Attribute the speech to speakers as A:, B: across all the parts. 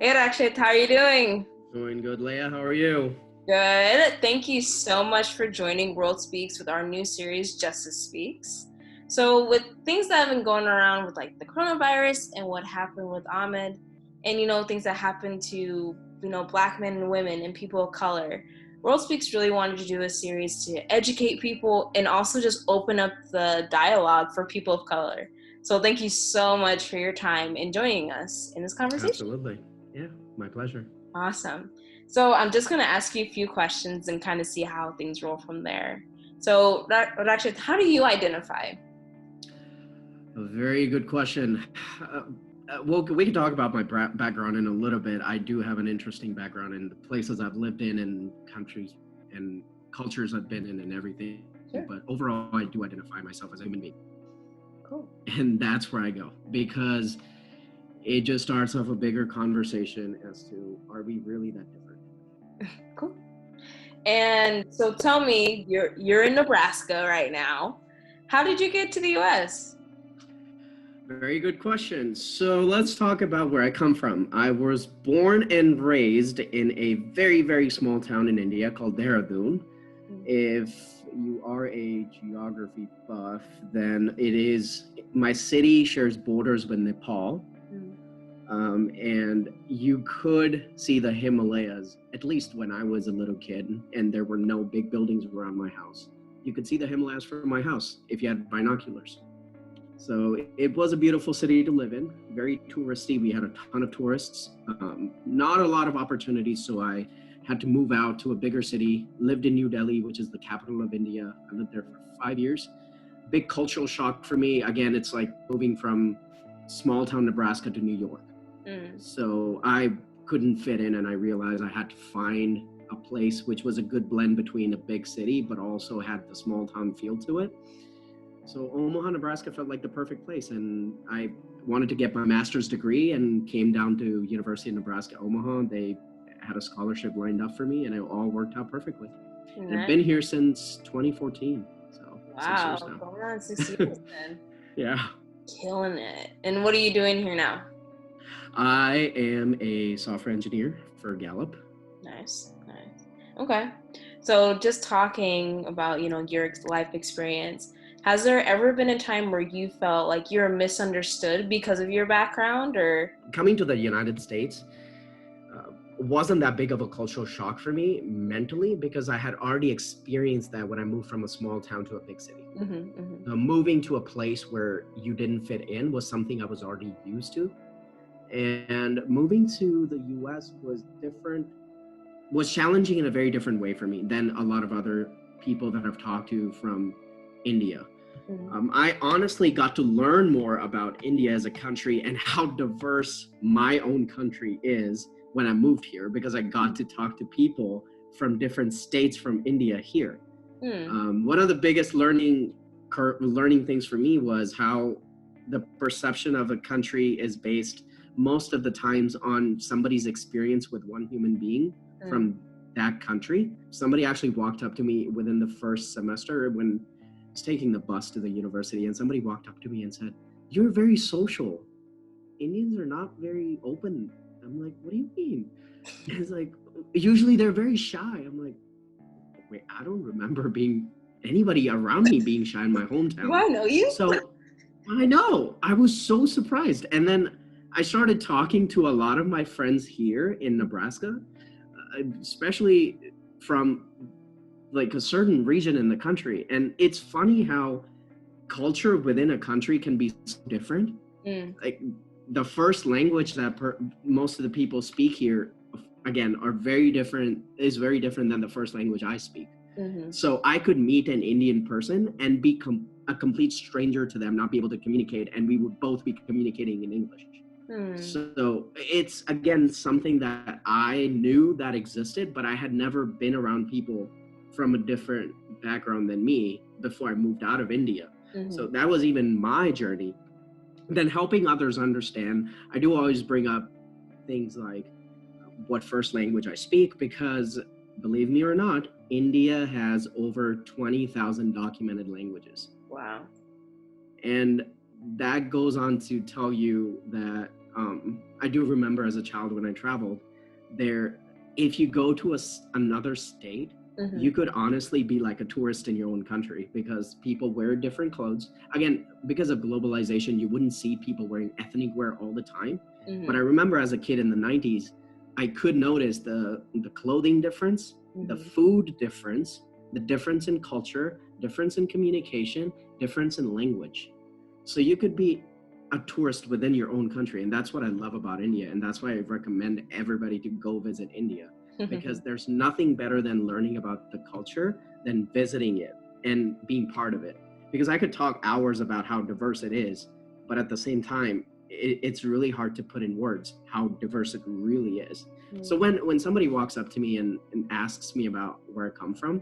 A: Hey Rakshit, how are you doing?
B: Doing good, Leah. How are you?
A: Good. Thank you so much for joining World Speaks with our new series, Justice Speaks. So, with things that have been going around with like the coronavirus and what happened with Ahmed, and things that happened to Black men and women and people of color, World Speaks really wanted to do a series to educate people and also just open up the dialogue for people of color. So, thank you so much for your time and joining us in this conversation.
B: Absolutely. Yeah, my pleasure.
A: Awesome. So I'm just going to ask you a few questions and kind of see how things roll from there. So, Rakshit, how do you identify?
B: A very good question. Well, we can talk about my background in a little bit. I do have an interesting background in the places I've lived in and countries and cultures I've been in and everything.
A: Sure.
B: But overall, I do identify myself as a human being.
A: Cool.
B: And that's where I go because it just starts off a bigger conversation as to, are we really that different?
A: Cool. And so tell me, you're in Nebraska right now. How did you get to the US?
B: Very good question. So let's talk about where I come from. I was born and raised in a very, very small town in India called Dehradun. If you are a geography buff, then my city shares borders with Nepal. And you could see the Himalayas, at least when I was a little kid, and there were no big buildings around my house. You could see the Himalayas from my house if you had binoculars. So it was a beautiful city to live in, very touristy. We had a ton of tourists, not a lot of opportunities. So I had to move out to a bigger city, lived in New Delhi, which is the capital of India. I lived there for 5 years. Big cultural shock for me. Again, it's like moving from small town Nebraska to New York. So I couldn't fit in, and I realized I had to find a place which was a good blend between a big city, but also had the small town feel to it. So Omaha, Nebraska felt like the perfect place, and I wanted to get my master's degree and came down to University of Nebraska, Omaha. They had a scholarship lined up for me, and it all worked out perfectly. Nice. And I've been here since 2014, so
A: wow,
B: 6 years now.
A: Going on 6 years then.
B: Yeah.
A: Killing it. And what are you doing here now?
B: I am a software engineer for Gallup.
A: Nice. Okay. So just talking about, your life experience, has there ever been a time where you felt like you're misunderstood because of your background or?
B: Coming to the United States wasn't that big of a cultural shock for me mentally because I had already experienced that when I moved from a small town to a big city. Moving to a place where you didn't fit in was something I was already used to. And moving to the US was challenging in a very different way for me than a lot of other people that I've talked to from India. I honestly got to learn more about India as a country and how diverse my own country is when I moved here because I got to talk to people from different states from India here. One of the biggest learning things for me was how the perception of a country is based most of the times on somebody's experience with one human being from that country. Somebody actually walked up to me within the first semester when I was taking the bus to the university, and somebody walked up to me and said, "You're very social. Indians are not very open." I'm like, "What do you mean?" It's like, usually they're very shy. I'm like, wait, I don't remember anybody around me being shy in my hometown.
A: Do I know you?
B: So I know. I was so surprised. And then I started talking to a lot of my friends here in Nebraska, especially from like a certain region in the country. And it's funny how culture within a country can be so different. Like the first language that most of the people speak here, again, is very different than the first language I speak. So I could meet an Indian person and be a complete stranger to them, not be able to communicate, and we would both be communicating in English. So it's, again, something that I knew that existed, but I had never been around people from a different background than me before I moved out of India. So that was even my journey. Then helping others understand, I do always bring up things like what first language I speak, because believe me or not, India has over 20,000 documented languages.
A: Wow.
B: And that goes on to tell you that I do remember as a child when I traveled there, if you go to another state, you could honestly be like a tourist in your own country because people wear different clothes. Again, because of globalization, you wouldn't see people wearing ethnic wear all the time. But I remember as a kid in the 90s, I could notice the clothing difference, the food difference, the difference in culture, difference in communication, difference in language. So you could be a tourist within your own country. And that's what I love about India. And that's why I recommend everybody to go visit India, because there's nothing better than learning about the culture than visiting it and being part of it. Because I could talk hours about how diverse it is, but at the same time, it's really hard to put in words how diverse it really is. So when somebody walks up to me and asks me about where I come from,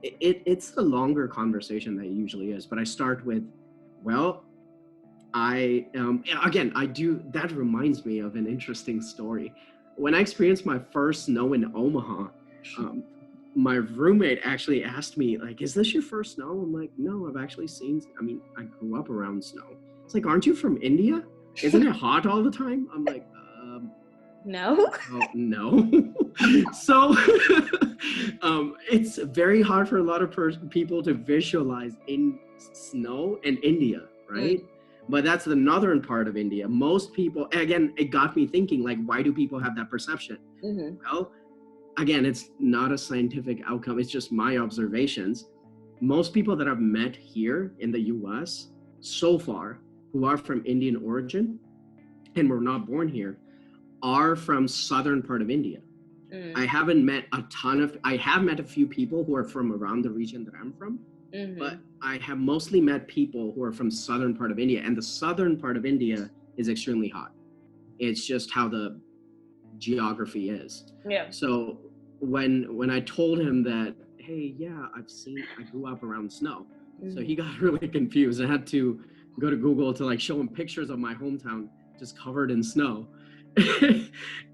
B: it's the longer conversation that it usually is. But I start with, well, that reminds me of an interesting story. When I experienced my first snow in Omaha, my roommate actually asked me, like, is this your first snow? I'm like, no, I've actually I grew up around snow. It's like, aren't you from India? Isn't it hot all the time? I'm like,
A: no.
B: Oh, no. So it's very hard for a lot of people to visualize in snow in India, right? But that's the northern part of India. Most people, again, it got me thinking, like, why do people have that perception? Well, again, it's not a scientific outcome. It's just my observations. Most people that I've met here in the US so far who are from Indian origin and were not born here are from southern part of India. I haven't met I have met a few people who are from around the region that I'm from, but I have mostly met people who are from southern part of India, and the southern part of India is extremely hot. It's just how the geography is.
A: Yeah.
B: So when I told him that, hey, yeah, I grew up around snow. So he got really confused. I had to go to Google to like show him pictures of my hometown just covered in snow.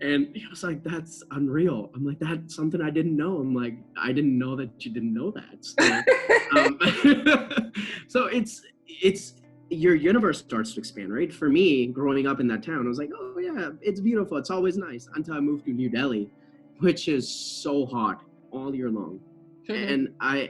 B: And he was like, that's unreal. I'm like, that's something I didn't know. I'm like, I didn't know that you didn't know that. So, so it's your universe starts to expand, right? For me, growing up in that town, I was like, oh yeah, it's beautiful. It's always nice, until I moved to New Delhi, which is so hot all year long. And I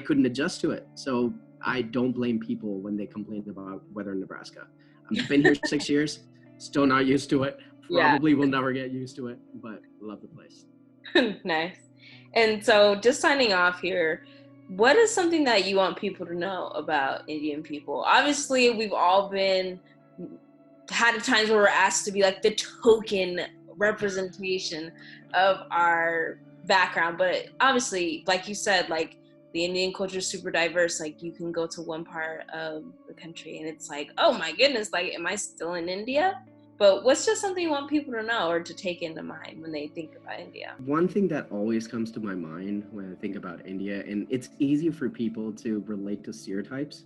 B: couldn't adjust to it. So I don't blame people when they complain about weather in Nebraska. I've been here 6 years, still not used to it. Probably will never get used to it, but love the place.
A: Nice. And so just signing off here, what is something that you want people to know about Indian people? Obviously, we've all had times where we're asked to be like the token representation of our background, but obviously, like you said, like the Indian culture is super diverse. Like you can go to one part of the country and it's like, oh my goodness, like, am I still in India? But what's just something you want people to know or to take into mind when they think about India?
B: One thing that always comes to my mind when I think about India, and it's easy for people to relate to stereotypes.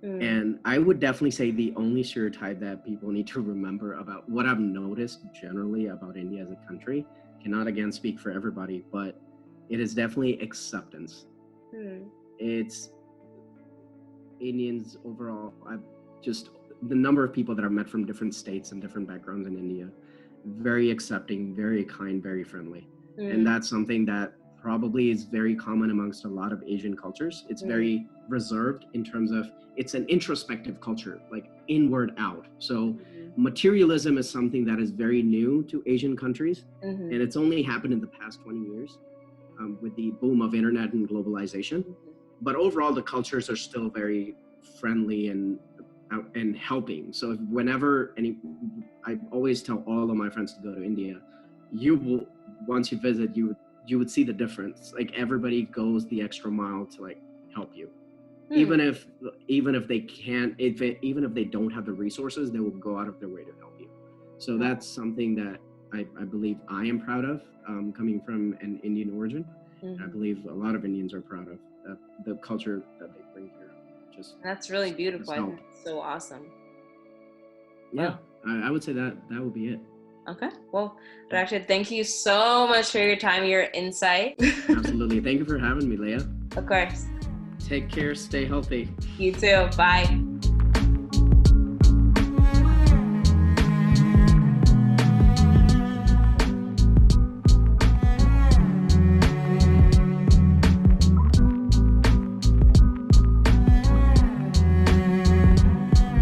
B: And I would definitely say the only stereotype that people need to remember about what I've noticed generally about India as a country, cannot again speak for everybody, but it is definitely acceptance. It's Indians overall. The number of people that I've met from different states and different backgrounds in India, very accepting, very kind, very friendly. And that's something that probably is very common amongst a lot of Asian cultures. It's very reserved in terms of, it's an introspective culture, like inward out. So materialism is something that is very new to Asian countries. And it's only happened in the past 20 years with the boom of internet and globalization. But overall, the cultures are still very friendly and helping. So I always tell all of my friends to go to India. You will, once you visit, you would see the difference. Like everybody goes the extra mile to like help you, even if they can't, even if they don't have the resources, they will go out of their way to help you. So that's something that I believe I am proud of, coming from an Indian origin. I believe a lot of Indians are proud of the culture that they bring here.
A: That's really beautiful. I think it's so awesome.
B: Yeah, I would say that would be it.
A: Okay. Well, Rakshit, thank you so much for your time, your insight.
B: Absolutely. Thank you for having me, Leah.
A: Of course.
B: Take care. Stay healthy.
A: You too. Bye.